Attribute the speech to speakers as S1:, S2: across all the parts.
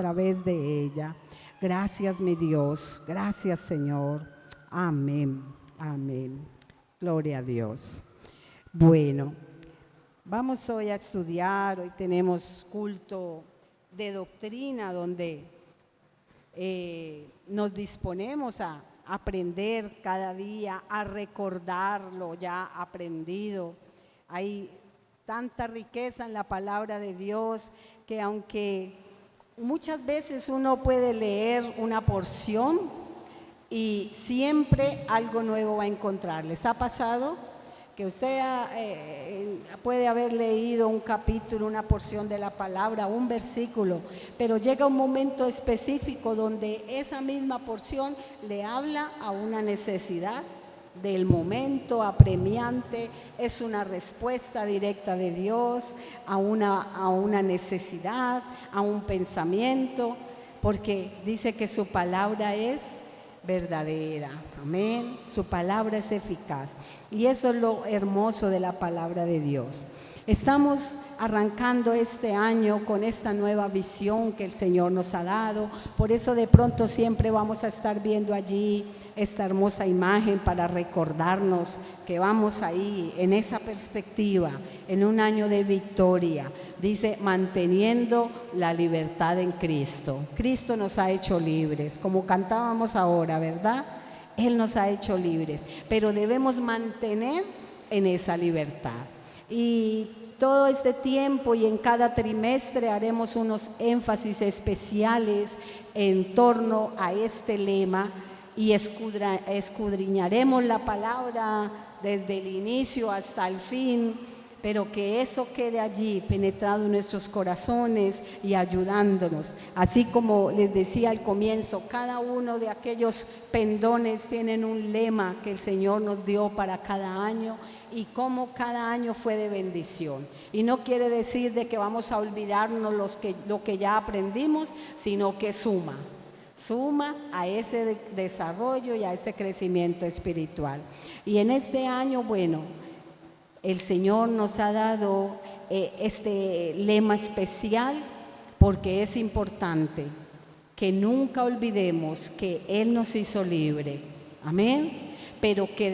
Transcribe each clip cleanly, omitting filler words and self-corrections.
S1: través de ella. Gracias, mi Dios. Gracias, Señor. Amén. Amén. Gloria a Dios. Bueno, vamos hoy a estudiar. Hoy tenemos culto de doctrina donde nos disponemos a aprender cada día, a recordar lo ya aprendido. Hay tanta riqueza en la palabra de Dios que aunque muchas veces uno puede leer una porción y siempre algo nuevo va a encontrar. ¿Les ha pasado? Que usted puede haber leído un capítulo, una porción de la palabra, un versículo, pero llega un momento específico donde esa misma porción le habla a una necesidad del momento apremiante, es una respuesta directa de Dios a una necesidad, a un pensamiento, porque dice que su palabra es verdadera, amén, su palabra es eficaz y eso es lo hermoso de la palabra de Dios. Estamos arrancando este año con esta nueva visión que el Señor nos ha dado, por eso de pronto siempre vamos a estar viendo allí esta hermosa imagen para recordarnos que vamos ahí en esa perspectiva, en un año de victoria. Dice, manteniendo la libertad en Cristo. Cristo nos ha hecho libres, como cantábamos ahora, ¿verdad? Él nos ha hecho libres, pero debemos mantener en esa libertad. Y todo este tiempo y en cada trimestre haremos unos énfasis especiales en torno a este lema y escudriñaremos la palabra desde el inicio hasta el fin, pero que eso quede allí penetrado en nuestros corazones y ayudándonos. Así como les decía al comienzo, cada uno de aquellos pendones tienen un lema que el Señor nos dio para cada año y cómo cada año fue de bendición. Y no quiere decir de que vamos a olvidarnos lo que ya aprendimos, sino que suma a ese desarrollo y a ese crecimiento espiritual. Y en este año, bueno, el Señor nos ha dado este lema especial porque es importante que nunca olvidemos que Él nos hizo libre, amén, pero que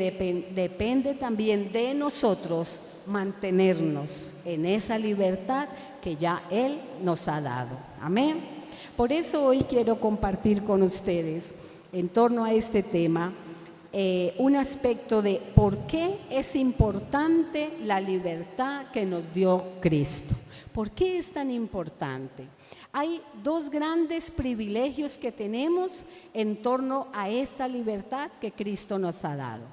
S1: depende también de nosotros mantenernos en esa libertad que ya Él nos ha dado, amén. Por eso hoy quiero compartir con ustedes en torno a este tema un aspecto de por qué es importante la libertad que nos dio Cristo. ¿Por qué es tan importante? Hay dos grandes privilegios que tenemos en torno a esta libertad que Cristo nos ha dado.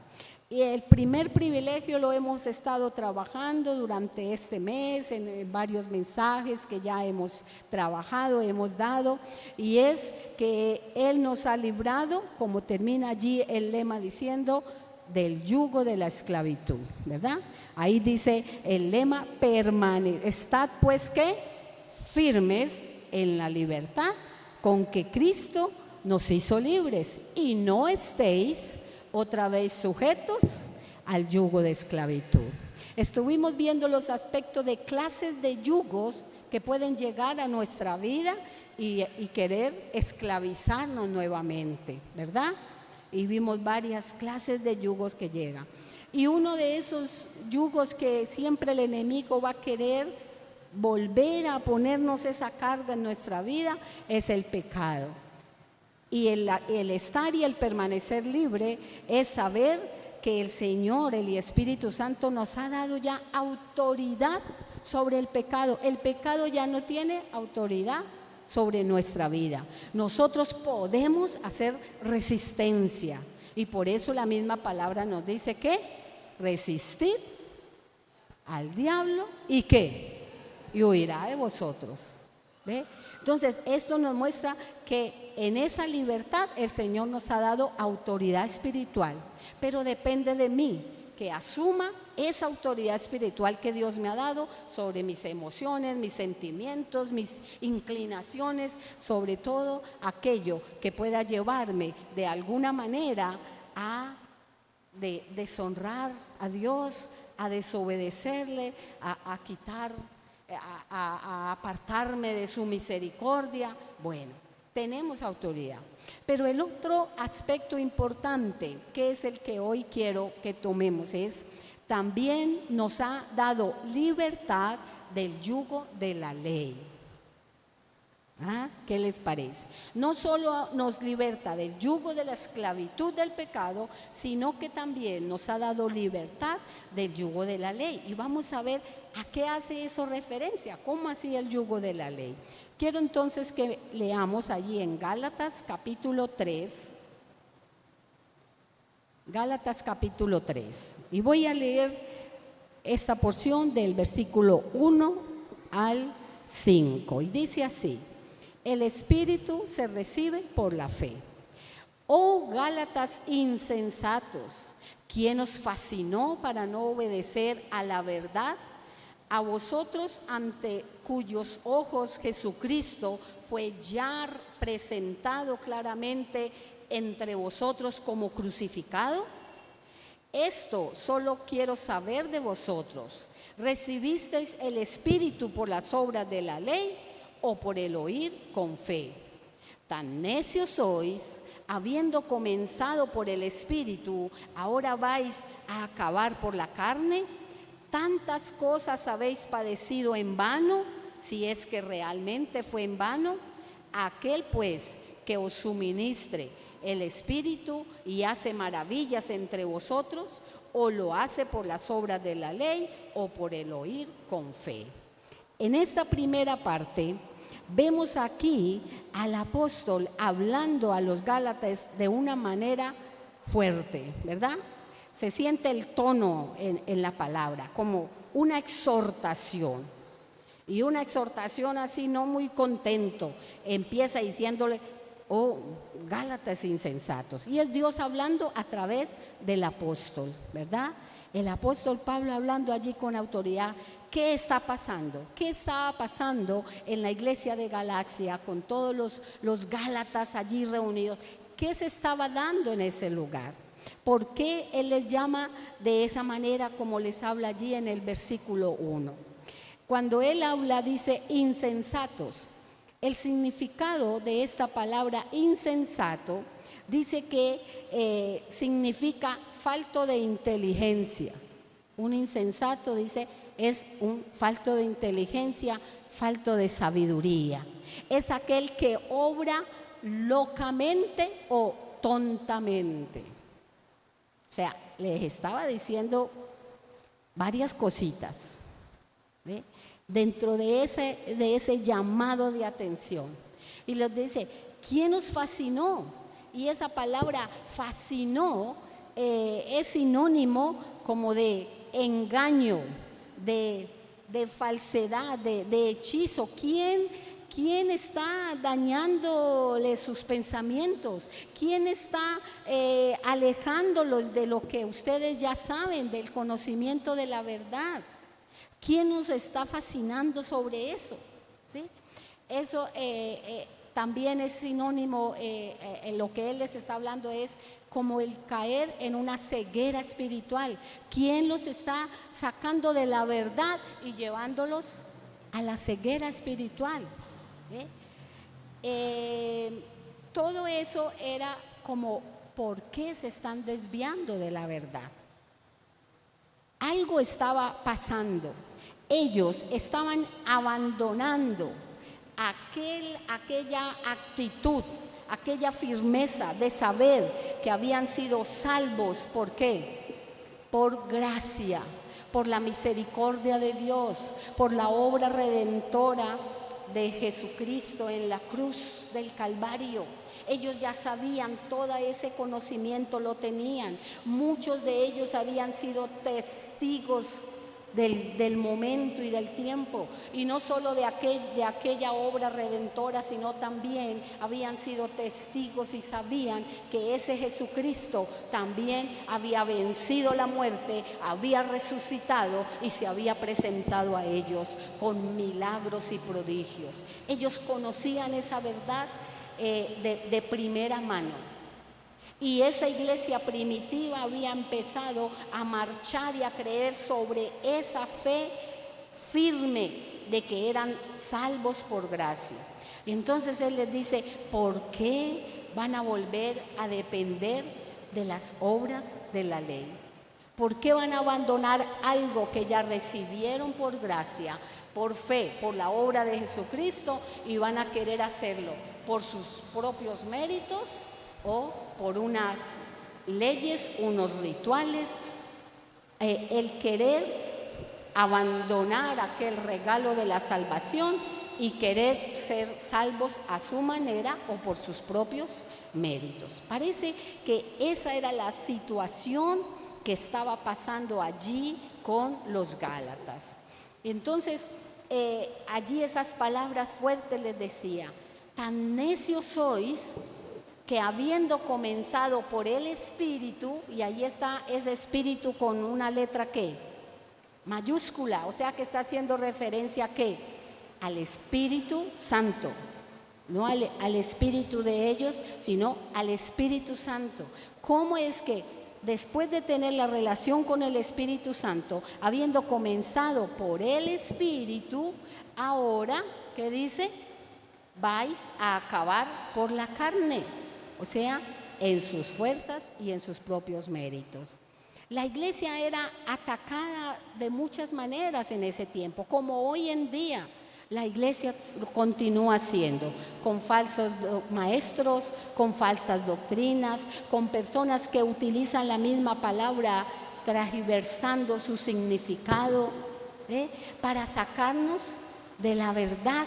S1: Y el primer privilegio lo hemos estado trabajando durante este mes en varios mensajes que ya hemos trabajado, hemos dado, y es que Él nos ha librado, como termina allí el lema diciendo, del yugo de la esclavitud, ¿verdad? Ahí dice el lema, estad pues ¿qué? Firmes en la libertad con que Cristo nos hizo libres y no estéis otra vez sujetos al yugo de esclavitud. Estuvimos viendo los aspectos de clases de yugos que pueden llegar a nuestra vida y querer esclavizarnos nuevamente, ¿verdad? Y vimos varias clases de yugos que llegan. Y uno de esos yugos que siempre el enemigo va a querer volver a ponernos esa carga en nuestra vida es el pecado. Y el estar y el permanecer libre es saber que el Señor, el Espíritu Santo nos ha dado ya autoridad sobre el pecado. El pecado ya no tiene autoridad sobre nuestra vida. Nosotros podemos hacer resistencia y por eso la misma palabra nos dice que resistid al diablo y ¿qué? Y huirá de vosotros. ¿Ve? Entonces, esto nos muestra que en esa libertad el Señor nos ha dado autoridad espiritual, pero depende de mí que asuma esa autoridad espiritual que Dios me ha dado sobre mis emociones, mis sentimientos, mis inclinaciones, sobre todo aquello que pueda llevarme de alguna manera a deshonrar a Dios, a desobedecerle, a quitar a apartarme de su misericordia. Bueno, tenemos autoridad. Pero el otro aspecto importante, que es el que hoy quiero que tomemos, es también nos ha dado libertad del yugo de la ley. ¿Qué les parece? No solo nos liberta del yugo de la esclavitud del pecado, sino que también nos ha dado libertad del yugo de la ley. Y vamos a ver a qué hace eso referencia, cómo hacía el yugo de la ley. Quiero entonces que leamos allí en Gálatas capítulo 3. Gálatas capítulo 3. Y voy a leer esta porción del versículo 1 al 5. Y dice así: el Espíritu se recibe por la fe. Oh Gálatas insensatos, ¿quién os fascinó para no obedecer a la verdad? A vosotros, ante cuyos ojos Jesucristo fue ya presentado claramente entre vosotros como crucificado. Esto solo quiero saber de vosotros: ¿recibisteis el Espíritu por las obras de la ley o por el oír con fe? Tan necios sois, habiendo comenzado por el Espíritu, ¿ahora vais a acabar por la carne? ¿Tantas cosas habéis padecido en vano, si es que realmente fue en vano? Aquel pues que os suministre el Espíritu y hace maravillas entre vosotros, ¿o lo hace por las obras de la ley o por el oír con fe? En esta primera parte vemos aquí al apóstol hablando a los Gálatas de una manera fuerte, ¿verdad? Se siente el tono en la palabra, como una exhortación. Y una exhortación así, no muy contento. Empieza diciéndole: oh, Gálatas insensatos. Y es Dios hablando a través del apóstol, ¿verdad? El apóstol Pablo hablando allí con autoridad. ¿Qué está pasando? ¿Qué estaba pasando en la iglesia de Galacia con todos los Gálatas allí reunidos? ¿Qué se estaba dando en ese lugar? ¿Por qué él les llama de esa manera como les habla allí en el versículo 1? Cuando él habla, dice insensatos. El significado de esta palabra insensato dice que significa falto de inteligencia. Un insensato, dice, es un falto de inteligencia, falto de sabiduría. Es aquel que obra locamente o tontamente. O sea, les estaba diciendo varias cositas, ¿ve? Dentro de ese llamado de atención. Y les dice: ¿quién os fascinó? Y esa palabra fascinó es sinónimo como de engaño, de falsedad, de hechizo. ¿Quién está dañándole sus pensamientos? ¿Quién está alejándolos de lo que ustedes ya saben, del conocimiento de la verdad? ¿Quién nos está fascinando sobre eso? ¿Sí? Eso también es sinónimo, en lo que él les está hablando es como el caer en una ceguera espiritual. ¿Quién los está sacando de la verdad y llevándolos a la ceguera espiritual? Todo eso era como, ¿por qué se están desviando de la verdad? Algo estaba pasando. Ellos estaban abandonando aquella actitud, aquella firmeza de saber que habían sido salvos. ¿Por qué? Por gracia, por la misericordia de Dios, por la obra redentora de Jesucristo en la cruz del Calvario. Ellos ya sabían, todo ese conocimiento lo tenían. Muchos de ellos habían sido testigos del momento y del tiempo, y no solo de aquella obra redentora, sino también habían sido testigos y sabían que ese Jesucristo también había vencido la muerte, había resucitado y se había presentado a ellos con milagros y prodigios. Ellos conocían esa verdad de primera mano. Y esa iglesia primitiva había empezado a marchar y a creer sobre esa fe firme de que eran salvos por gracia. Y entonces Él les dice, ¿por qué van a volver a depender de las obras de la ley? ¿Por qué van a abandonar algo que ya recibieron por gracia, por fe, por la obra de Jesucristo, y van a querer hacerlo por sus propios méritos o por unas leyes, unos rituales? El querer abandonar aquel regalo de la salvación y querer ser salvos a su manera o por sus propios méritos. Parece que esa era la situación que estaba pasando allí con los Gálatas. Entonces, allí esas palabras fuertes les decía: tan necios sois que habiendo comenzado por el Espíritu, y ahí está ese Espíritu con una letra ¿qué? Mayúscula, o sea que está haciendo referencia ¿a qué? Al Espíritu Santo, no al espíritu de ellos, sino al Espíritu Santo. ¿Cómo es que después de tener la relación con el Espíritu Santo, habiendo comenzado por el Espíritu, ahora, ¿qué dice? Vais a acabar por la carne, o sea, en sus fuerzas y en sus propios méritos? La iglesia era atacada de muchas maneras en ese tiempo, como hoy en día. La iglesia continúa siendo, con falsos maestros, con falsas doctrinas, con personas que utilizan la misma palabra transversando su significado, para sacarnos de la verdad,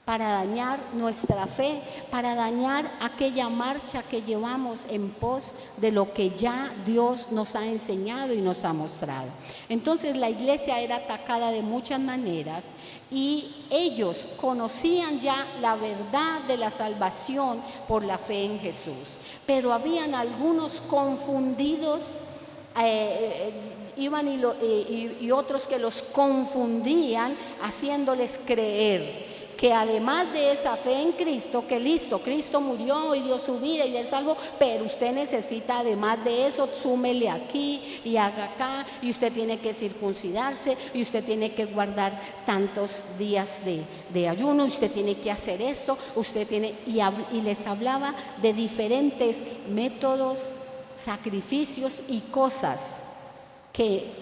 S1: para dañar nuestra fe, para dañar aquella marcha que llevamos en pos de lo que ya Dios nos ha enseñado y nos ha mostrado. Entonces la iglesia era atacada de muchas maneras y ellos conocían ya la verdad de la salvación por la fe en Jesús, pero habían algunos confundidos, iban y otros que los confundían, haciéndoles creer que además de esa fe en Cristo, que listo, Cristo murió y dio su vida y es salvo, pero usted necesita además de eso, súmele aquí y haga acá, y usted tiene que circuncidarse, y usted tiene que guardar tantos días de ayuno, usted tiene que hacer esto, usted tiene, y les hablaba de diferentes métodos, sacrificios y cosas que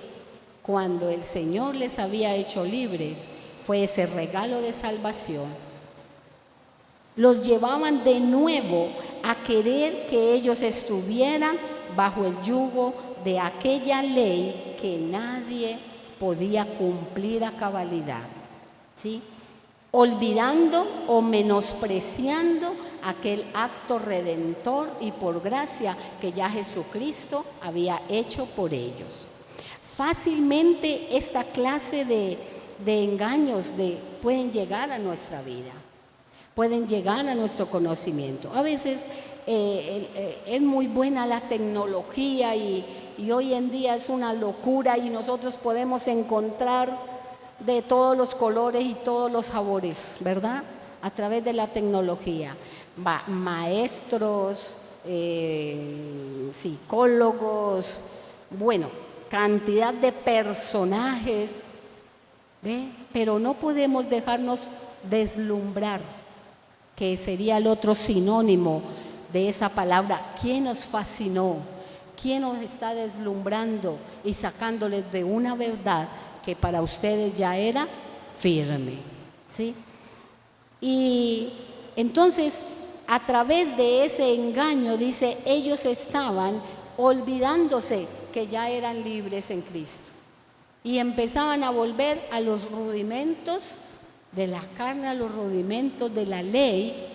S1: cuando el Señor les había hecho libres, fue ese regalo de salvación, los llevaban de nuevo a querer que ellos estuvieran bajo el yugo de aquella ley que nadie podía cumplir a cabalidad, ¿sí? Olvidando o menospreciando aquel acto redentor y por gracia que ya Jesucristo había hecho por ellos. Fácilmente esta clase de engaños pueden llegar a nuestra vida, pueden llegar a nuestro conocimiento. A veces es muy buena la tecnología y hoy en día es una locura y nosotros podemos encontrar de todos los colores y todos los sabores, ¿verdad? A través de la tecnología, maestros, psicólogos, bueno, cantidad de personajes, pero no podemos dejarnos deslumbrar, que sería el otro sinónimo de esa palabra. ¿Quién nos fascinó? ¿Quién nos está deslumbrando y sacándoles de una verdad que para ustedes ya era firme? ¿Sí? Y entonces, a través de ese engaño, dice, ellos estaban olvidándose que ya eran libres en Cristo. Y empezaban a volver a los rudimentos de la carne, a los rudimentos de la ley,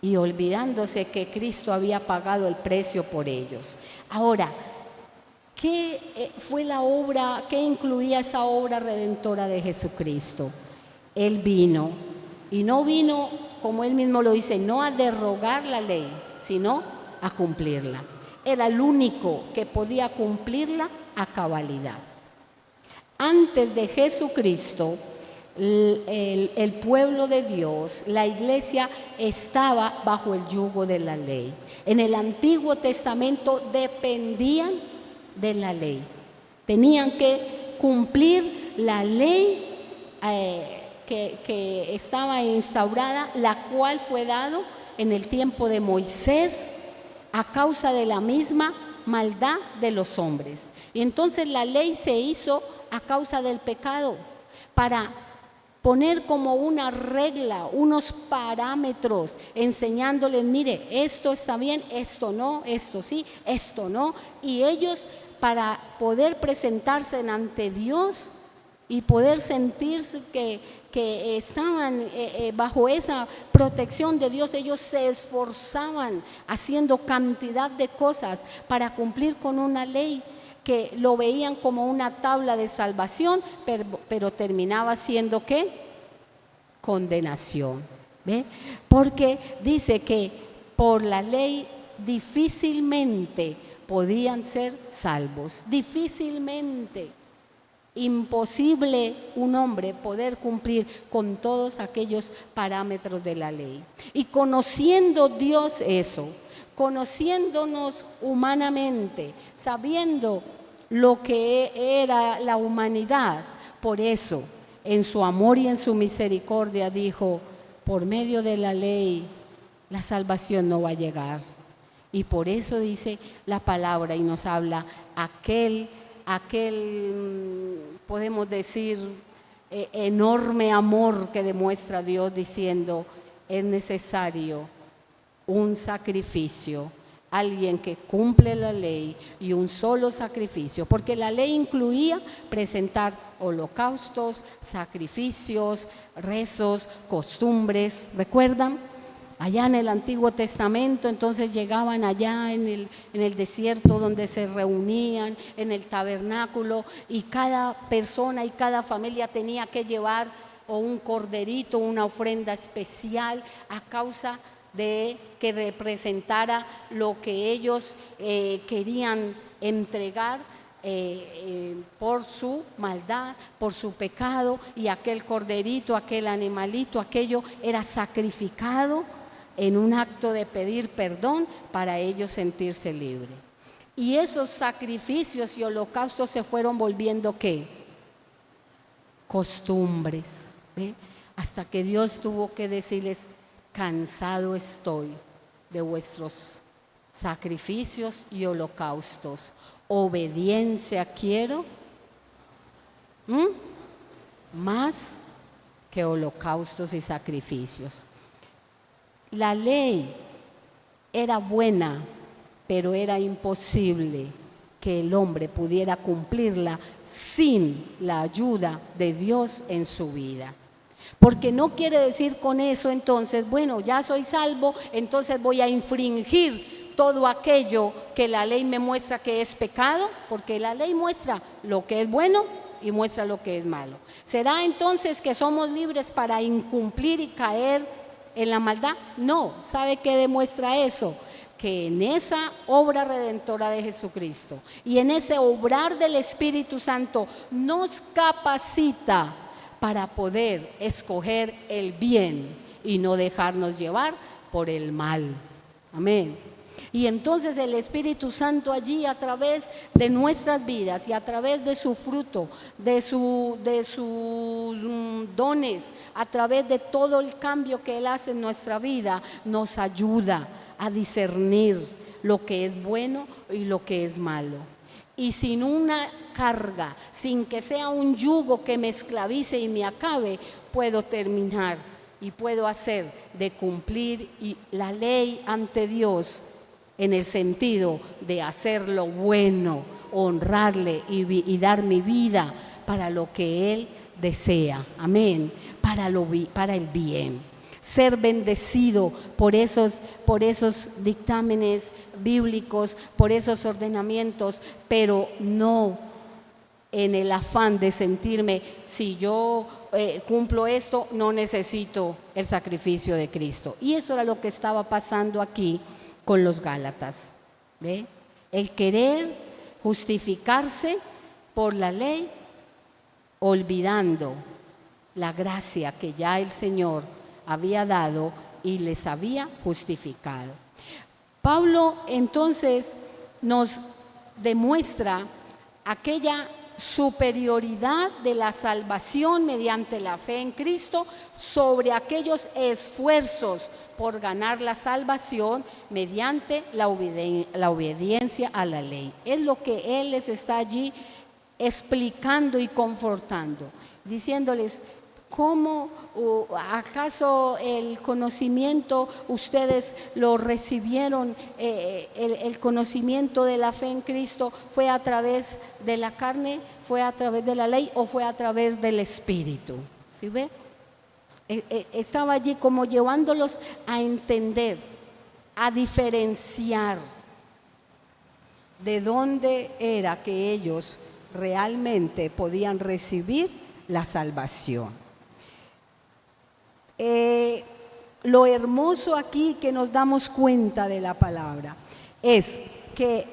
S1: y olvidándose que Cristo había pagado el precio por ellos. Ahora, ¿qué fue la obra, qué incluía esa obra redentora de Jesucristo? Él vino, y no vino, como él mismo lo dice, no a derogar la ley, sino a cumplirla. Era el único que podía cumplirla a cabalidad. Antes de Jesucristo, el pueblo de Dios, la iglesia, estaba bajo el yugo de la ley. En el Antiguo Testamento dependían de la ley. Tenían que cumplir la ley que estaba instaurada, la cual fue dado en el tiempo de Moisés a causa de la misma maldad de los hombres. Y entonces la ley se hizo a causa del pecado, para poner como una regla, unos parámetros, enseñándoles, mire, esto está bien, esto no, esto sí, esto no. Y ellos, para poder presentarse ante Dios y poder sentirse que estaban bajo esa protección de Dios, ellos se esforzaban haciendo cantidad de cosas para cumplir con una ley que lo veían como una tabla de salvación, pero terminaba siendo ¿qué? Condenación. ¿Ve? Porque dice que por la ley difícilmente podían ser salvos, difícilmente. Imposible un hombre poder cumplir con todos aquellos parámetros de la ley. Y conociendo Dios eso, conociéndonos humanamente, sabiendo lo que era la humanidad, por eso en su amor y en su misericordia dijo, por medio de la ley la salvación no va a llegar. Y por eso dice la palabra y nos habla aquel podemos decir, enorme amor que demuestra Dios diciendo, es necesario un sacrificio, alguien que cumple la ley y un solo sacrificio, porque la ley incluía presentar holocaustos, sacrificios, rezos, costumbres, ¿recuerdan? Allá en el Antiguo Testamento, entonces llegaban allá en el desierto donde se reunían, en el tabernáculo, y cada persona y cada familia tenía que llevar o un corderito, una ofrenda especial a causa de que representara lo que ellos querían entregar por su maldad, por su pecado, y aquel corderito, aquel animalito, aquello era sacrificado en un acto de pedir perdón para ellos sentirse libres. Y esos sacrificios y holocaustos se fueron volviendo ¿qué? Costumbres, ¿ve? Hasta que Dios tuvo que decirles, cansado estoy de vuestros sacrificios y holocaustos. Obediencia quiero, más que holocaustos y sacrificios. La ley era buena, pero era imposible que el hombre pudiera cumplirla sin la ayuda de Dios en su vida. Porque no quiere decir con eso entonces, bueno, ya soy salvo, entonces voy a infringir todo aquello que la ley me muestra que es pecado, porque la ley muestra lo que es bueno y muestra lo que es malo. ¿Será entonces que somos libres para incumplir y caer en la maldad? No. ¿Sabe qué demuestra eso? Que en esa obra redentora de Jesucristo y en ese obrar del Espíritu Santo nos capacita para poder escoger el bien y no dejarnos llevar por el mal. Amén. Y entonces el Espíritu Santo allí, a través de nuestras vidas y a través de su fruto, de sus dones, a través de todo el cambio que Él hace en nuestra vida, nos ayuda a discernir lo que es bueno y lo que es malo. Y sin una carga, sin que sea un yugo que me esclavice y me acabe, puedo terminar y puedo hacer de cumplir la ley ante Dios, en el sentido de hacer lo bueno, honrarle y dar mi vida para lo que Él desea. Amén. Para el bien. Ser bendecido por esos dictámenes bíblicos, por esos ordenamientos, pero no en el afán de sentirme, si yo cumplo esto, no necesito el sacrificio de Cristo. Y eso era lo que estaba pasando aquí con los Gálatas, ¿ve? El querer justificarse por la ley, olvidando la gracia que ya el Señor había dado y les había justificado. Pablo entonces nos demuestra aquella superioridad de la salvación mediante la fe en Cristo sobre aquellos esfuerzos por ganar la salvación mediante la obediencia a la ley. Es lo que Él les está allí explicando y confortando, diciéndoles: ¿cómo acaso el conocimiento ustedes lo recibieron? El conocimiento de la fe en Cristo fue a través de la carne, fue a través de la ley o fue a través del Espíritu. ¿Sí ve? Estaba allí como llevándolos a entender, a diferenciar de dónde era que ellos realmente podían recibir la salvación. Lo hermoso aquí que nos damos cuenta de la palabra es que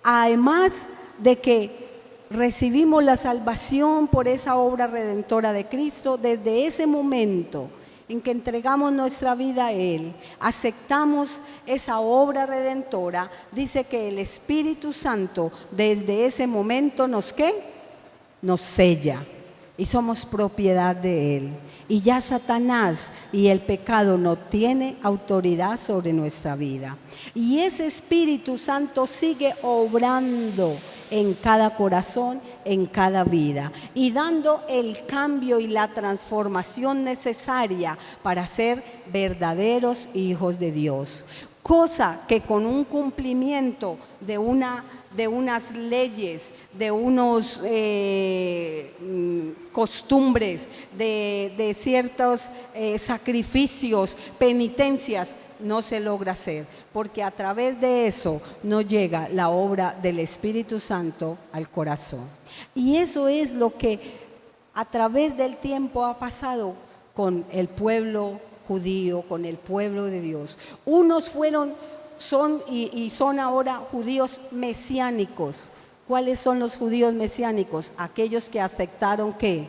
S1: además de que recibimos la salvación por esa obra redentora de Cristo, desde ese momento en que entregamos nuestra vida a Él, aceptamos esa obra redentora, dice que el Espíritu Santo desde ese momento nos sella. Y somos propiedad de Él. Y ya Satanás y el pecado no tiene autoridad sobre nuestra vida. Y ese Espíritu Santo sigue obrando en cada corazón, en cada vida, y dando el cambio y la transformación necesaria para ser verdaderos hijos de Dios. Cosa que con un cumplimiento de unas leyes, de unos costumbres, de ciertos sacrificios, penitencias, no se logra hacer, porque a través de eso no llega la obra del Espíritu Santo al corazón. Y eso es lo que a través del tiempo ha pasado con el pueblo judío, con el pueblo de Dios. Unos son ahora judíos mesiánicos. ¿Cuáles son los judíos mesiánicos? Aquellos que aceptaron ¿qué?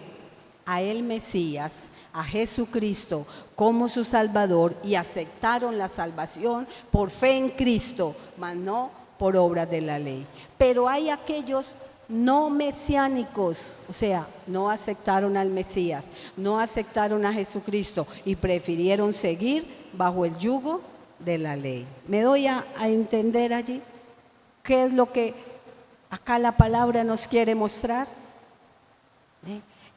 S1: A el Mesías, a Jesucristo como su Salvador, y aceptaron la salvación por fe en Cristo, mas no por obras de la ley. Pero hay aquellos no mesiánicos, o sea, no aceptaron al Mesías, no aceptaron a Jesucristo y prefirieron seguir bajo el yugo de la ley. ¿Me doy a entender allí? ¿Qué es lo que acá la palabra nos quiere mostrar?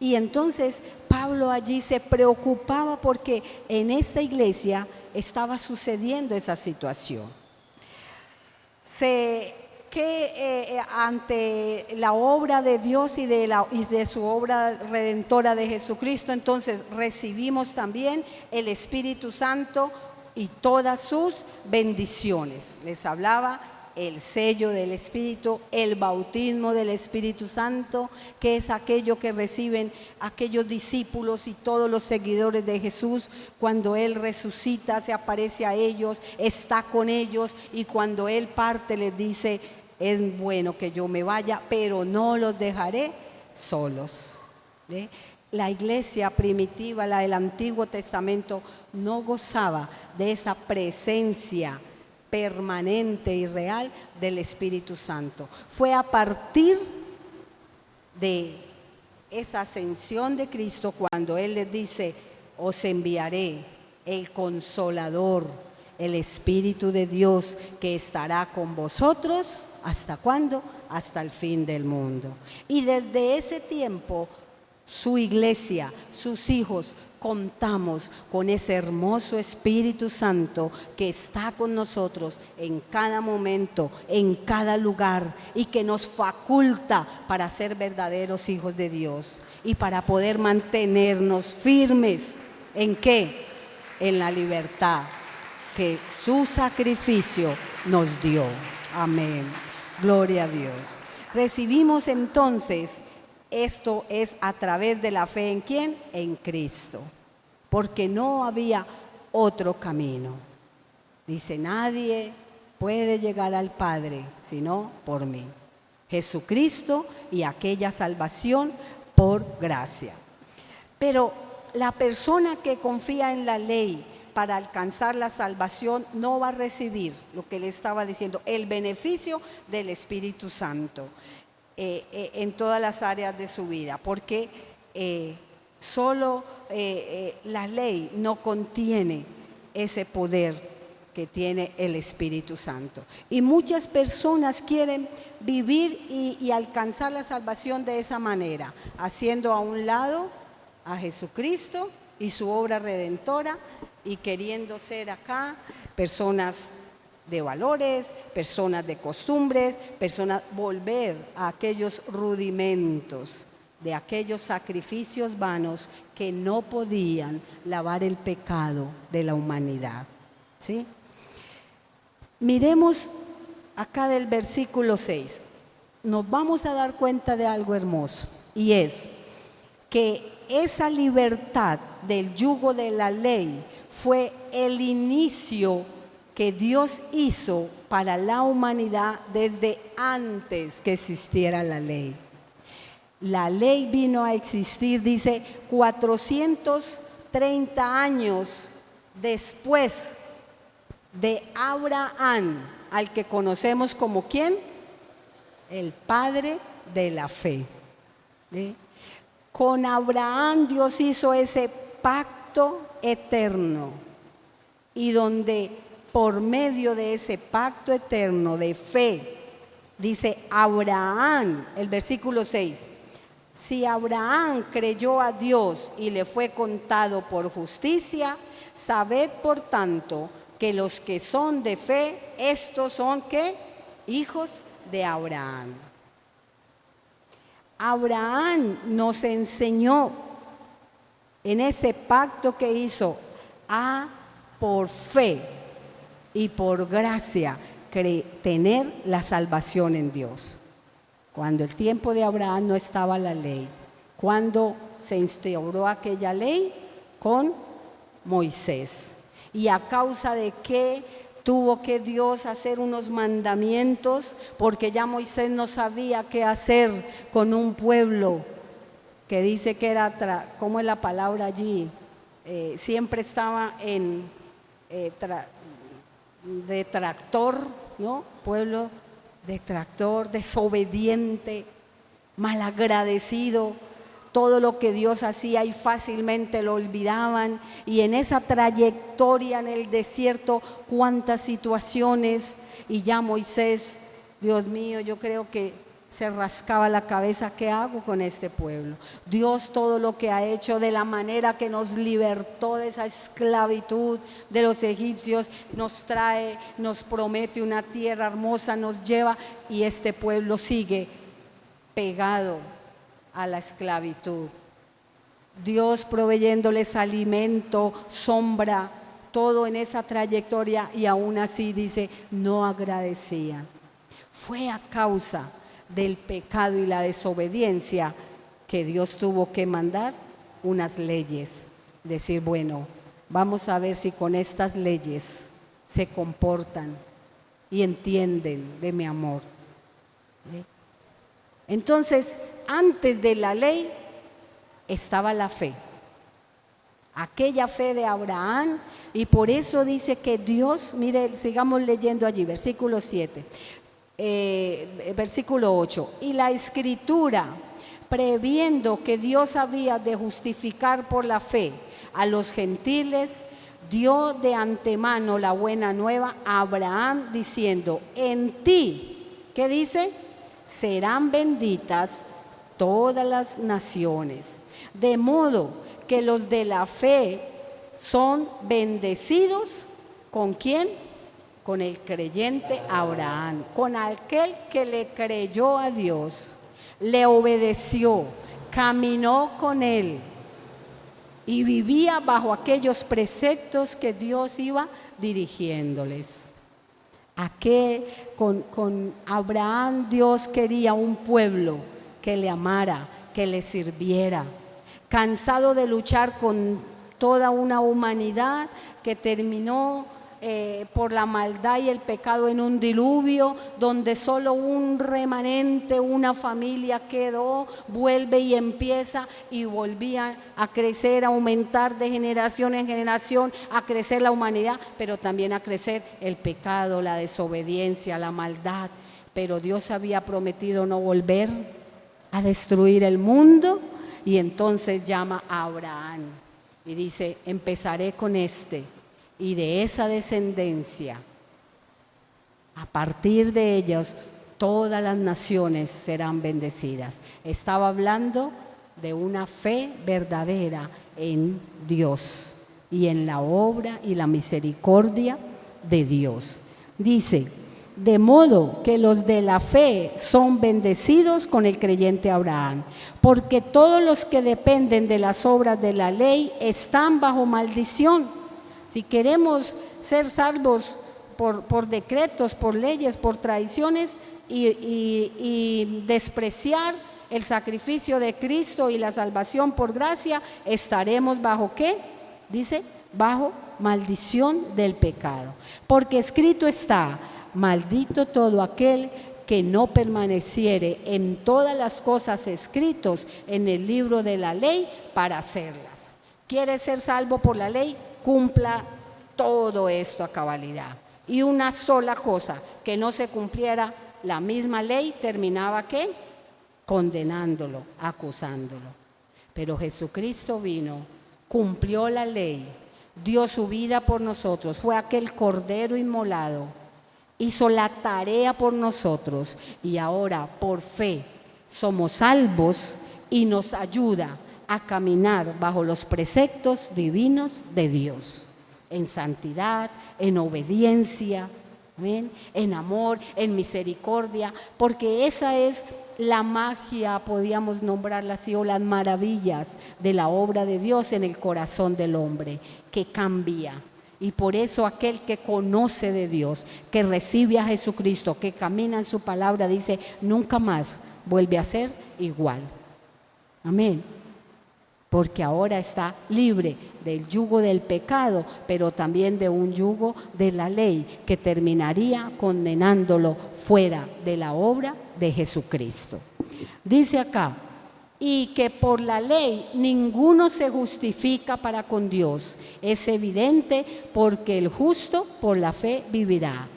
S1: Y entonces Pablo allí se preocupaba porque en esta iglesia estaba sucediendo esa situación. Ante la obra de Dios y de su obra redentora de Jesucristo, entonces recibimos también el Espíritu Santo y todas sus bendiciones. Les hablaba el sello del Espíritu, el bautismo del Espíritu Santo, que es aquello que reciben aquellos discípulos y todos los seguidores de Jesús. Cuando Él resucita, se aparece a ellos, está con ellos, y cuando Él parte les dice: es bueno que yo me vaya, pero no los dejaré solos. La iglesia primitiva, la del Antiguo Testamento, no gozaba de esa presencia permanente y real del Espíritu Santo. Fue a partir de esa ascensión de Cristo cuando Él les dice: os enviaré el Consolador, el Espíritu de Dios, que estará con vosotros. ¿Hasta cuándo? Hasta el fin del mundo. Y desde ese tiempo, su iglesia, sus hijos, contamos con ese hermoso Espíritu Santo que está con nosotros en cada momento, en cada lugar, y que nos faculta para ser verdaderos hijos de Dios y para poder mantenernos firmes. ¿En qué? En la libertad que su sacrificio nos dio. Amén. Gloria a Dios. Recibimos entonces, esto es a través de la fe ¿en quién? En Cristo, porque no había otro camino. Dice: nadie puede llegar al Padre sino por mí. Jesucristo y aquella salvación por gracia. Pero la persona que confía en la ley para alcanzar la salvación no va a recibir lo que le estaba diciendo, el beneficio del Espíritu Santo. en todas las áreas de su vida, porque solo la ley no contiene ese poder que tiene el Espíritu Santo. Y muchas personas quieren vivir y alcanzar la salvación de esa manera, haciendo a un lado a Jesucristo y su obra redentora y queriendo ser acá personas de valores, personas de costumbres, volver a aquellos rudimentos de aquellos sacrificios vanos que no podían lavar el pecado de la humanidad. ¿Sí? Miremos acá del versículo 6. Nos vamos a dar cuenta de algo hermoso, y es que esa libertad del yugo de la ley fue el inicio que Dios hizo para la humanidad desde antes que existiera la ley. La ley vino a existir, dice, 430 años después de Abraham, al que conocemos como ¿quién? El padre de la fe. ¿Sí? Con Abraham Dios hizo ese pacto eterno, y donde por medio de ese pacto eterno de fe, dice Abraham, el versículo 6, si Abraham creyó a Dios y le fue contado por justicia, sabed por tanto que los que son de fe, estos son ¿qué? Hijos de Abraham. Abraham nos enseñó en ese pacto que hizo a por fe y por gracia tener la salvación en Dios. Cuando el tiempo de Abraham no estaba la ley, cuando se instauró aquella ley con Moisés. ¿Y a causa de qué tuvo que Dios hacer unos mandamientos? Porque ya Moisés no sabía qué hacer con un pueblo que dice que era, ¿cómo es la palabra allí? Siempre estaba en detractor, ¿no? Pueblo detractor, desobediente, malagradecido. Todo lo que Dios hacía y fácilmente lo olvidaban. Y en esa trayectoria en el desierto, cuántas situaciones. Y ya Moisés, Dios mío, yo creo que se rascaba la cabeza, ¿qué hago con este pueblo? Dios todo lo que ha hecho, de la manera que nos libertó de esa esclavitud de los egipcios, nos trae, nos promete una tierra hermosa, nos lleva, y este pueblo sigue pegado a la esclavitud. Dios proveyéndoles alimento, sombra, todo en esa trayectoria, y aún así dice, no agradecían. Fue a causa del pecado y la desobediencia que Dios tuvo que mandar unas leyes. Decir, bueno, vamos a ver si con estas leyes se comportan y entienden de mi amor. ¿Sí? Entonces, antes de la ley estaba la fe, aquella fe de Abraham, y por eso dice que Dios, mire, sigamos leyendo allí, versículo 7, versículo 8, y la Escritura, previendo que Dios había de justificar por la fe a los gentiles, dio de antemano la buena nueva a Abraham, diciendo, en ti, ¿qué dice? Serán benditas todas las naciones, de modo que los de la fe son bendecidos. ¿Con quién? Con el creyente Abraham, con aquel que le creyó a Dios, le obedeció, caminó con él y vivía bajo aquellos preceptos que Dios iba dirigiéndoles. Con Abraham Dios quería un pueblo que le amara, que le sirviera, cansado de luchar con toda una humanidad que terminó por la maldad y el pecado en un diluvio, donde solo un remanente, una familia quedó, vuelve y empieza, y volvía a crecer, a aumentar de generación en generación, a crecer la humanidad, pero también a crecer el pecado, la desobediencia, la maldad. pero Dios había prometido no volver a destruir el mundo, y entonces llama a Abraham y dice: empezaré con este, y de esa descendencia, a partir de ellos, todas las naciones serán bendecidas. Estaba hablando de una fe verdadera en Dios y en la obra y la misericordia de Dios. Dice: de modo que los de la fe son bendecidos con el creyente Abraham, porque todos los que dependen de las obras de la ley están bajo maldición. Si queremos ser salvos por decretos, por leyes, por tradiciones y despreciar el sacrificio de Cristo y la salvación por gracia, estaremos bajo ¿qué? Dice, bajo maldición del pecado. Porque escrito está: maldito todo aquel que no permaneciere en todas las cosas escritas en el libro de la ley para hacerlas. ¿Quiere ser salvo por la ley? Cumpla todo esto a cabalidad. Y una sola cosa que no se cumpliera la misma ley terminaba ¿qué? Condenándolo, acusándolo. Pero Jesucristo vino, cumplió la ley, dio su vida por nosotros, fue aquel cordero inmolado, hizo la tarea por nosotros, y ahora por fe somos salvos y nos ayuda a caminar bajo los preceptos divinos de Dios, en santidad, en obediencia, ¿ven? En amor, en misericordia, porque esa es la magia, podríamos nombrarla así, o las maravillas de la obra de Dios en el corazón del hombre, que cambia. Y por eso aquel que conoce de Dios, que recibe a Jesucristo, que camina en su palabra, dice: nunca más vuelve a ser igual. Amén. Porque ahora está libre del yugo del pecado, pero también de un yugo de la ley que terminaría condenándolo fuera de la obra de Jesucristo. Dice acá: y que por la ley ninguno se justifica para con Dios. Es evidente, porque el justo por la fe vivirá.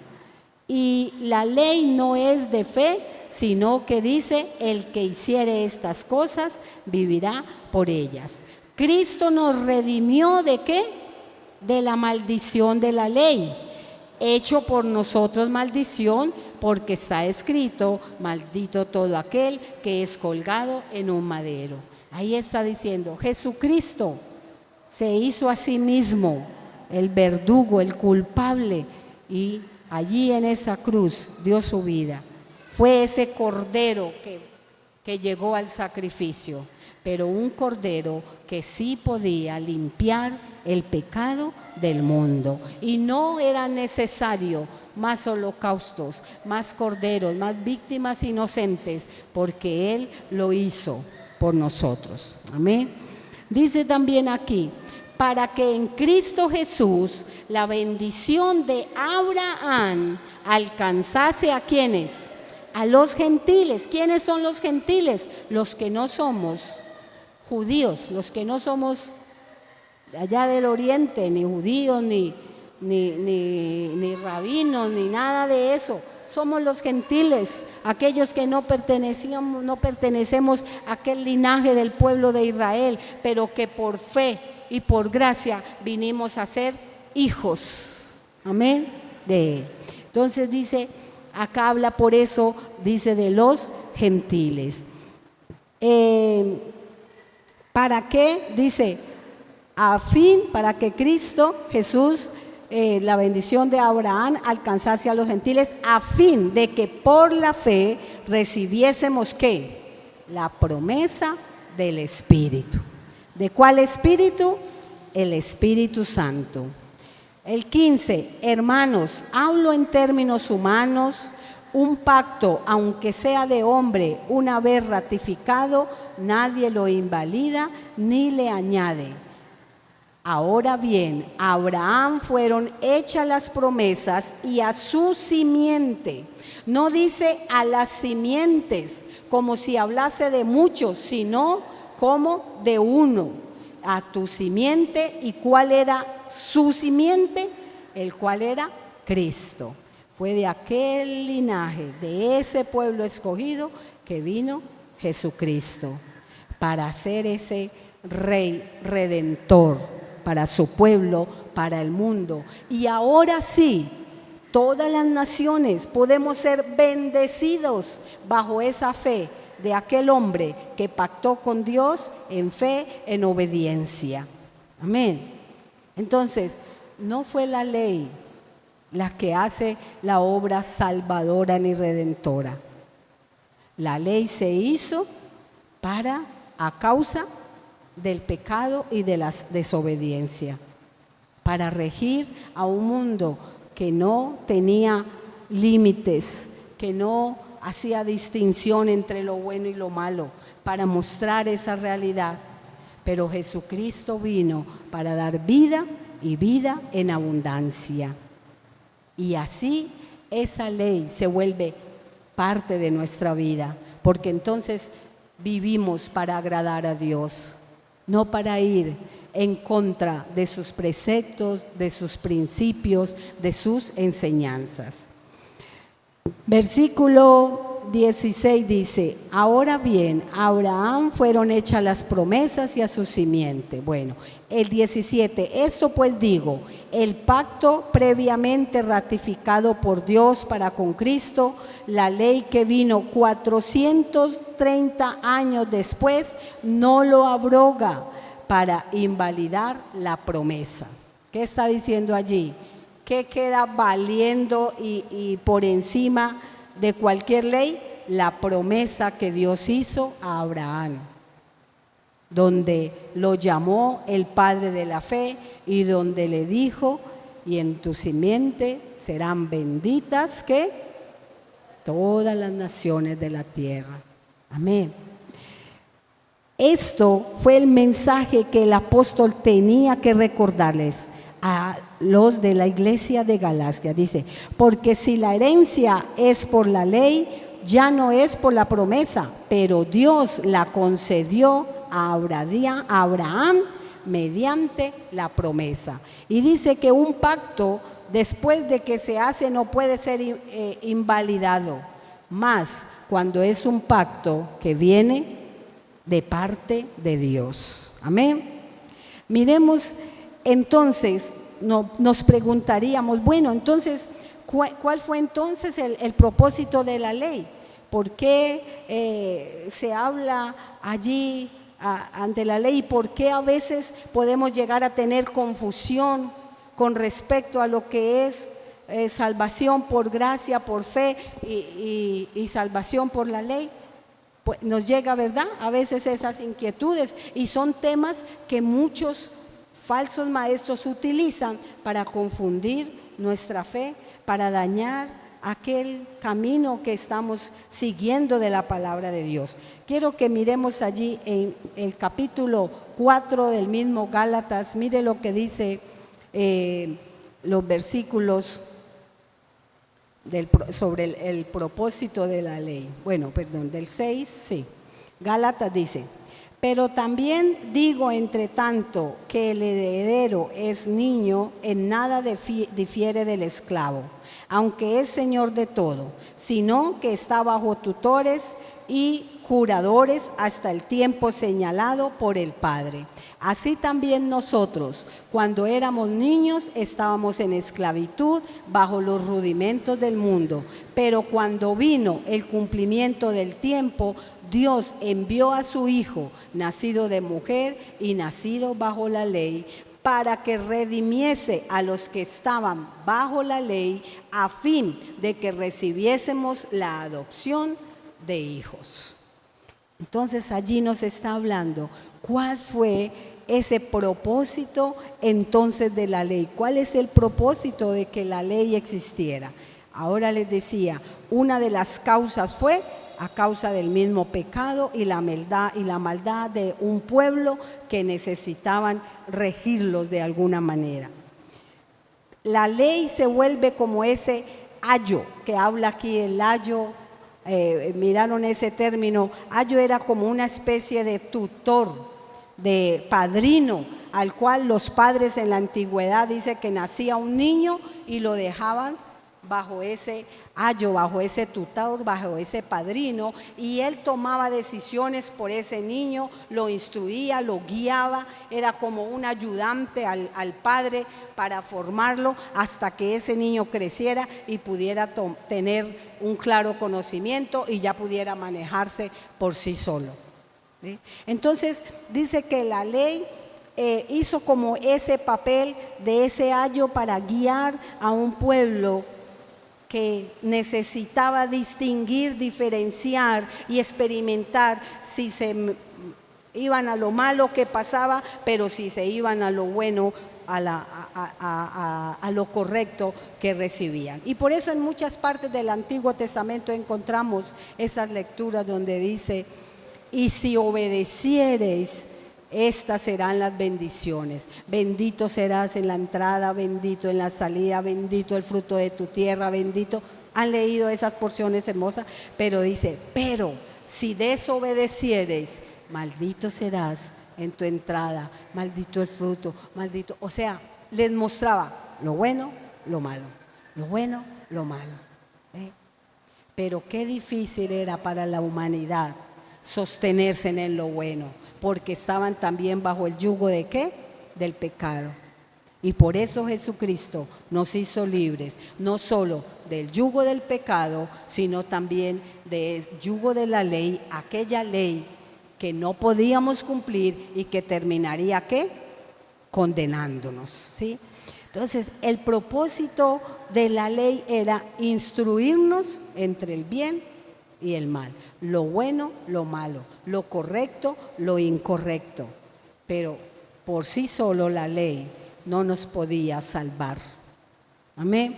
S1: Y la ley no es de fe, sino que dice: el que hiciere estas cosas vivirá por ellas. Cristo nos redimió ¿de qué? De la maldición de la ley, hecho por nosotros maldición, porque está escrito: maldito todo aquel que es colgado en un madero. Ahí está diciendo, Jesucristo se hizo a sí mismo el verdugo, el culpable, y allí en esa cruz dio su vida. Fue ese cordero que llegó al sacrificio, pero un cordero que sí podía limpiar el pecado del mundo. Y no era necesario más holocaustos, más corderos, más víctimas inocentes, porque Él lo hizo por nosotros. Amén. Dice también aquí: para que en Cristo Jesús la bendición de Abraham alcanzase ¿a quiénes? A los gentiles. ¿Quiénes son los gentiles? Los que no somos judíos, los que no somos allá del oriente, ni judíos, ni rabinos, ni nada de eso. Somos los gentiles, aquellos que no pertenecemos a aquel linaje del pueblo de Israel, pero que por fe y por gracia vinimos a ser hijos, amén, de Él. Entonces dice, acá habla por eso, dice de los gentiles. ¿Para qué? Dice, a fin, para que Cristo Jesús, la bendición de Abraham alcanzase a los gentiles, a fin de que por la fe recibiésemos ¿qué? La promesa del Espíritu. ¿De cuál Espíritu? El Espíritu Santo. El 15, hermanos, hablo en términos humanos: un pacto, aunque sea de hombre, una vez ratificado, nadie lo invalida ni le añade. Ahora bien, a Abraham fueron hechas las promesas y a su simiente. No dice a las simientes, como si hablase de muchos, sino como de uno. A tu simiente. ¿Y cuál era su simiente? El cual era Cristo. Fue de aquel linaje, de ese pueblo escogido, que vino Jesucristo para ser ese Rey Redentor para su pueblo, para el mundo. Y ahora sí, todas las naciones podemos ser bendecidos bajo esa fe de aquel hombre que pactó con Dios en fe, en obediencia. Amén. Entonces, no fue la ley la que hace la obra salvadora ni redentora. La ley se hizo a causa del pecado y de la desobediencia, para regir a un mundo que no tenía límites, que no hacía distinción entre lo bueno y lo malo, para mostrar esa realidad. Pero Jesucristo vino para dar vida y vida en abundancia. Y así esa ley se vuelve parte de nuestra vida, porque entonces vivimos para agradar a Dios, no para ir en contra de sus preceptos, de sus principios, de sus enseñanzas. Versículo 16 dice: ahora bien, a Abraham fueron hechas las promesas y a su simiente. Bueno, el 17, esto pues digo, el pacto previamente ratificado por Dios para con Cristo, la ley que vino 430 años después, no lo abroga para invalidar la promesa. ¿Qué está diciendo allí? ¿Qué queda valiendo y por encima de cualquier ley? La promesa que Dios hizo a Abraham, donde lo llamó el padre de la fe y donde le dijo: y en tu simiente serán benditas, ¿qué? Todas las naciones de la tierra. Amén. Esto fue el mensaje que el apóstol tenía que recordarles a los de la iglesia de Galacia. Dice: porque si la herencia es por la ley, ya no es por la promesa, pero Dios la concedió a Abraham mediante la promesa. Y dice que un pacto, después de que se hace, no puede ser invalidado, más cuando es un pacto que viene de parte de Dios. Amén. Miremos entonces, nos preguntaríamos, bueno, entonces, ¿cuál fue entonces el propósito de la ley? ¿Por qué se habla allí ante la ley? ¿Por qué a veces podemos llegar a tener confusión con respecto a lo que es salvación por gracia, por fe y salvación por la ley? Pues nos llega, ¿verdad?, a veces esas inquietudes, y son temas que muchos falsos maestros utilizan para confundir nuestra fe, para dañar aquel camino que estamos siguiendo de la palabra de Dios. Quiero que miremos allí en el capítulo 4 del mismo Gálatas. Mire lo que dice los versículos sobre el propósito de la ley. Bueno, perdón, del 6, sí. Gálatas dice: pero también digo, entre tanto, que el heredero es niño, en nada difiere del esclavo, aunque es señor de todo, sino que está bajo tutores y curadores hasta el tiempo señalado por el Padre. Así también nosotros, cuando éramos niños, estábamos en esclavitud bajo los rudimentos del mundo, pero cuando vino el cumplimiento del tiempo, Dios envió a su Hijo, nacido de mujer y nacido bajo la ley, para que redimiese a los que estaban bajo la ley, a fin de que recibiésemos la adopción de hijos. Entonces allí nos está hablando cuál fue ese propósito entonces de la ley. ¿Cuál es el propósito de que la ley existiera? Ahora les decía, una de las causas fue a causa del mismo pecado y la maldad de un pueblo que necesitaban regirlos de alguna manera. La ley se vuelve como ese ayo que habla aquí, el ayo. Miraron ese término. Ayo era como una especie de tutor, de padrino, al cual los padres en la antigüedad dice que nacía un niño y lo dejaban bajo ese ayo, bajo ese tutor, bajo ese padrino, y él tomaba decisiones por ese niño, lo instruía, lo guiaba, era como un ayudante al padre para formarlo hasta que ese niño creciera y pudiera tener un claro conocimiento y ya pudiera manejarse por sí solo. ¿Sí? Entonces dice que la ley hizo como ese papel de ese ayo para guiar a un pueblo que necesitaba distinguir, diferenciar y experimentar si se iban a lo malo que pasaba, pero si se iban a lo bueno, a lo correcto que recibían. Y por eso en muchas partes del Antiguo Testamento encontramos esas lecturas donde dice: y si obedeciereis, estas serán las bendiciones. Bendito serás en la entrada, bendito en la salida, bendito el fruto de tu tierra, bendito. Han leído esas porciones hermosas, pero dice: pero si desobedeciereis, maldito serás en tu entrada, maldito el fruto, maldito. O sea, les mostraba lo bueno, lo malo, lo bueno, lo malo. Pero qué difícil era para la humanidad sostenerse en lo bueno, porque estaban también bajo el yugo ¿de qué? Del pecado. Y por eso Jesucristo nos hizo libres, no solo del yugo del pecado, sino también del yugo de la ley, aquella ley que no podíamos cumplir y que terminaría ¿qué? Condenándonos, ¿sí? Entonces, el propósito de la ley era instruirnos entre el bien y el mal, lo bueno, lo malo, lo correcto, lo incorrecto. Pero por sí solo la ley no nos podía salvar. Amén.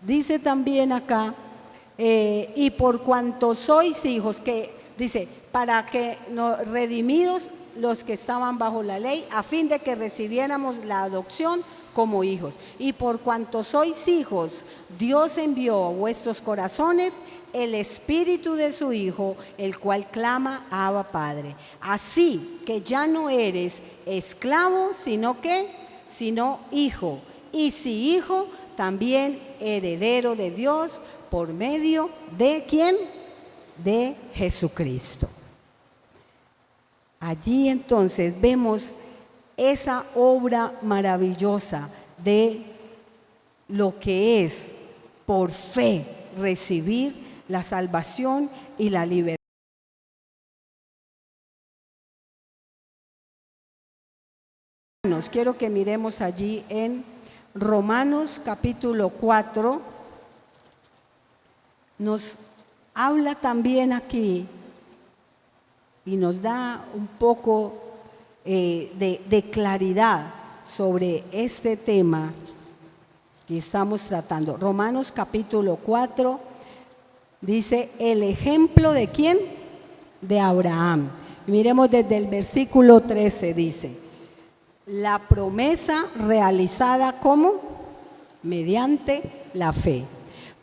S1: Dice también acá, y por cuanto sois hijos, que dice, para que redimidos los que estaban bajo la ley, a fin de que recibiéramos la adopción como hijos. Y por cuanto sois hijos, Dios envió a vuestros corazones el Espíritu de su Hijo, el cual clama: Abba, Padre. Así que ya no eres esclavo, sino hijo. Y si hijo, también heredero de Dios por medio de ¿quién? De Jesucristo. Allí entonces vemos esa obra maravillosa de lo que es por fe recibir la salvación y la libertad. Quiero que miremos allí en Romanos capítulo 4. Nos habla también aquí y nos da un poco de claridad sobre este tema que estamos tratando. Romanos capítulo 4 dice: el ejemplo de ¿quién? De Abraham. Miremos desde el versículo 13, dice: la promesa realizada ¿cómo? Mediante la fe.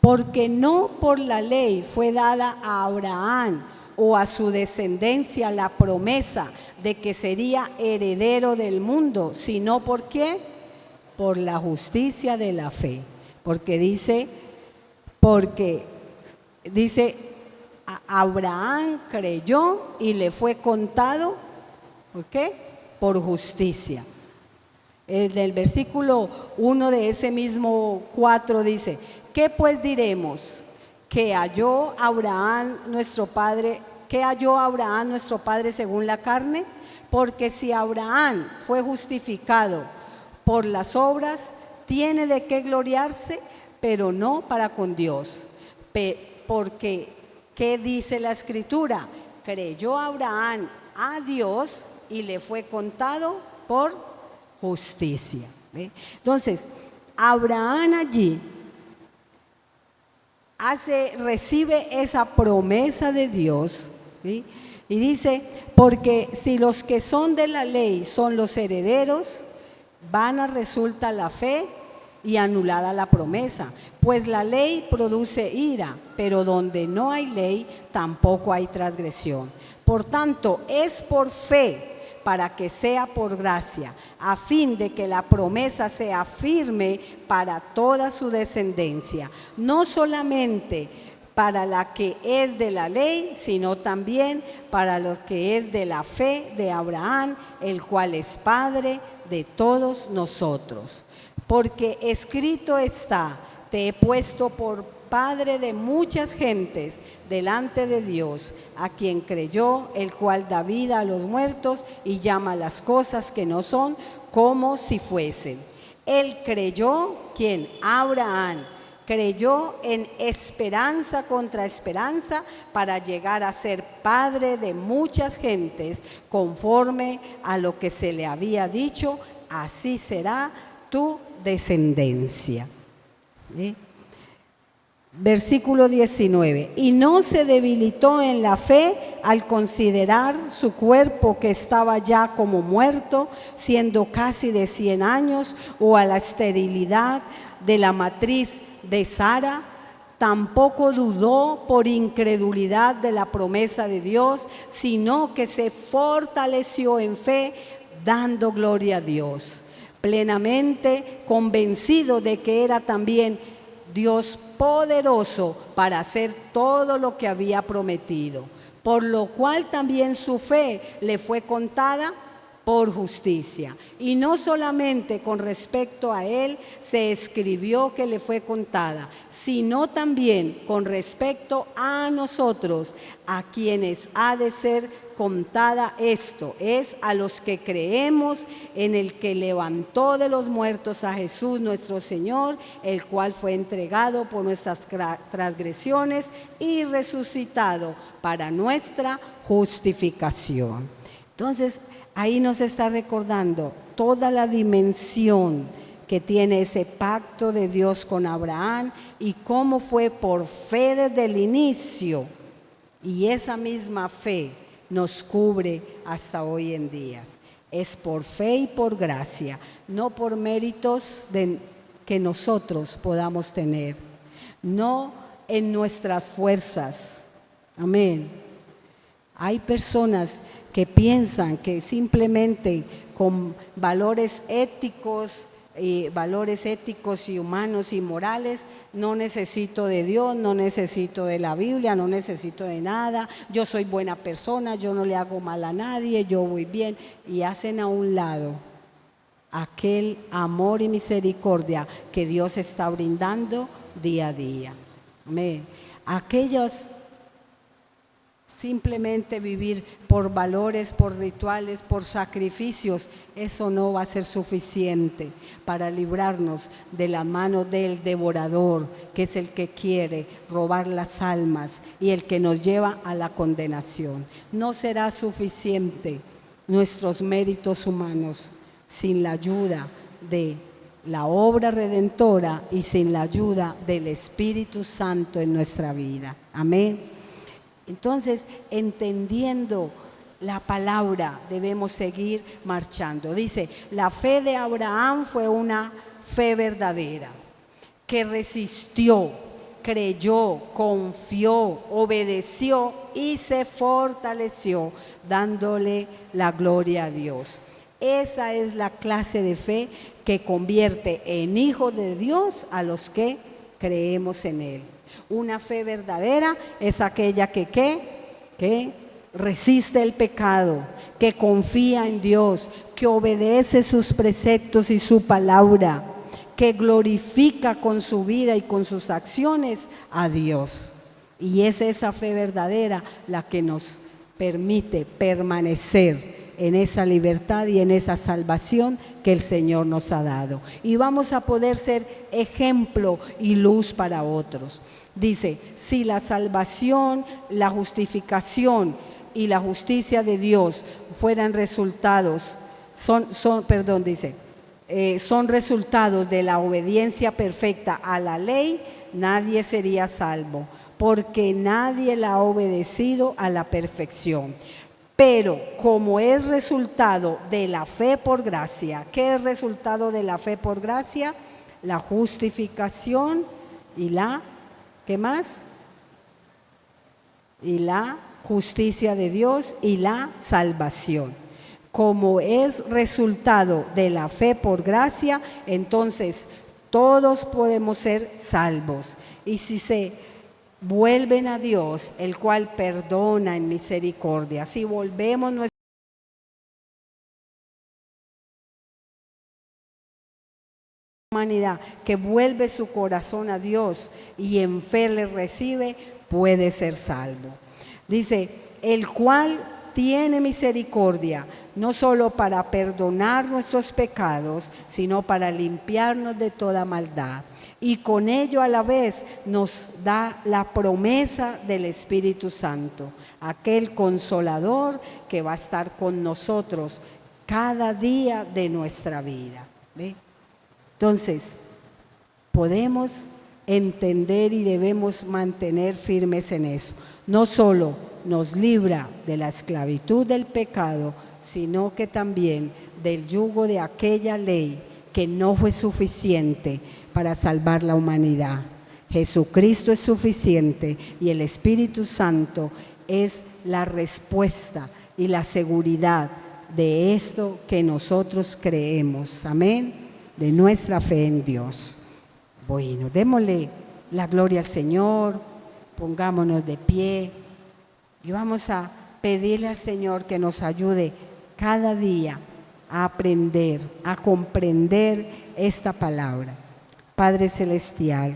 S1: Porque no por la ley fue dada a Abraham o a su descendencia la promesa de que sería heredero del mundo, sino ¿por qué? Por la justicia de la fe. Porque dice Abraham creyó y le fue contado, ¿por qué? Por justicia. En el versículo 1 de ese mismo 4 dice: ¿qué pues diremos? ¿Qué halló Abraham nuestro padre según la carne? Porque si Abraham fue justificado por las obras, tiene de qué gloriarse, pero no para con Dios. Porque, ¿qué dice la Escritura? Creyó Abraham a Dios y le fue contado por justicia. ¿Ve? Entonces, Abraham allí recibe esa promesa de Dios, ¿sí? Y dice: porque si los que son de la ley son los herederos, vana resulta la fe y anulada la promesa, pues la ley produce ira, pero donde no hay ley tampoco hay transgresión. Por tanto, es por fe para que sea por gracia, a fin de que la promesa sea firme para toda su descendencia, no solamente para la que es de la ley, sino también para los que es de la fe de Abraham, el cual es Padre de todos nosotros. Porque escrito está, te he puesto por Padre de muchas gentes delante de Dios, a quien creyó, el cual da vida a los muertos y llama las cosas que no son como si fuesen. Él creyó, ¿quién? Abraham. Creyó en esperanza contra esperanza para llegar a ser padre de muchas gentes, conforme a lo que se le había dicho, así será tu descendencia. ¿Sí? Versículo 19. Y no se debilitó en la fe al considerar su cuerpo que estaba ya como muerto, siendo casi de 100 años, o a la esterilidad de la matriz de Sara. Tampoco dudó por incredulidad de la promesa de Dios, sino que se fortaleció en fe, dando gloria a Dios, plenamente convencido de que era también Dios poderoso para hacer todo lo que había prometido, por lo cual también su fe le fue contada por justicia. Y no solamente con respecto a él se escribió que le fue contada, sino también con respecto a nosotros, a quienes ha de ser contada. Esto es, a los que creemos en el que levantó de los muertos a Jesús nuestro Señor, el cual fue entregado por nuestras transgresiones y resucitado para nuestra justificación. Entonces, ahí nos está recordando toda la dimensión que tiene ese pacto de Dios con Abraham y cómo fue por fe desde el inicio. Y esa misma fe nos cubre hasta hoy en día. Es por fe y por gracia, no por méritos que nosotros podamos tener, no en nuestras fuerzas. Amén. Hay personas que piensan que simplemente con valores éticos y humanos y morales, no necesito de Dios, no necesito de la Biblia, no necesito de nada, yo soy buena persona, yo no le hago mal a nadie, yo voy bien, y hacen a un lado aquel amor y misericordia que Dios está brindando día a día. Amén. Aquellos simplemente vivir por valores, por rituales, por sacrificios, eso no va a ser suficiente para librarnos de la mano del devorador, que es el que quiere robar las almas y el que nos lleva a la condenación. No será suficiente nuestros méritos humanos sin la ayuda de la obra redentora y sin la ayuda del Espíritu Santo en nuestra vida. Amén. Entonces, entendiendo la palabra, debemos seguir marchando. Dice, la fe de Abraham fue una fe verdadera, que resistió, creyó, confió, obedeció y se fortaleció, dándole la gloria a Dios. Esa es la clase de fe que convierte en hijos de Dios a los que creemos en Él. Una fe verdadera es aquella que resiste el pecado, que confía en Dios, que obedece sus preceptos y su palabra, que glorifica con su vida y con sus acciones a Dios. Y es esa fe verdadera la que nos permite permanecer en esa libertad y en esa salvación que el Señor nos ha dado. Y vamos a poder ser ejemplo y luz para otros. Dice, si la salvación, la justificación y la justicia de Dios fueran resultados, son resultados de la obediencia perfecta a la ley, nadie sería salvo, porque nadie la ha obedecido a la perfección. Pero como es resultado de la fe por gracia, ¿qué es resultado de la fe por gracia? La justificación y la, ¿qué más? Y la justicia de Dios y la salvación. como es resultado de la fe por gracia, entonces todos podemos ser salvos. Y si se vuelven a Dios, el cual perdona en misericordia, si volvemos nuestra humanidad, que vuelve su corazón a Dios y en fe le recibe, puede ser salvo. Dice, el cual tiene misericordia, no solo para perdonar nuestros pecados, sino para limpiarnos de toda maldad. Y con ello a la vez nos da la promesa del Espíritu Santo, aquel consolador que va a estar con nosotros cada día de nuestra vida. ¿Ve? Entonces, podemos entender y debemos mantener firmes en eso. No solo nos libra de la esclavitud del pecado, sino que también del yugo de aquella ley que no fue suficiente para salvar la humanidad. Jesucristo es suficiente y el Espíritu Santo es la respuesta y la seguridad de esto que nosotros creemos. Amén. De nuestra fe en Dios. Bueno, démosle la gloria al Señor, pongámonos de pie y vamos a pedirle al Señor que nos ayude cada día a aprender, a comprender esta palabra. Padre Celestial,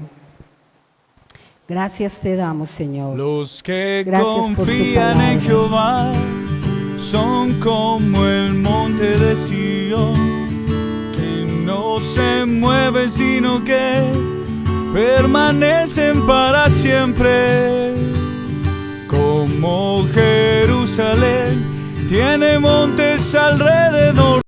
S1: gracias te damos, Señor.
S2: Los que
S1: Gracias
S2: confían en Jehová son como el monte de Sión, no se mueven sino que permanecen para siempre. Como Jerusalén tiene montes alrededor,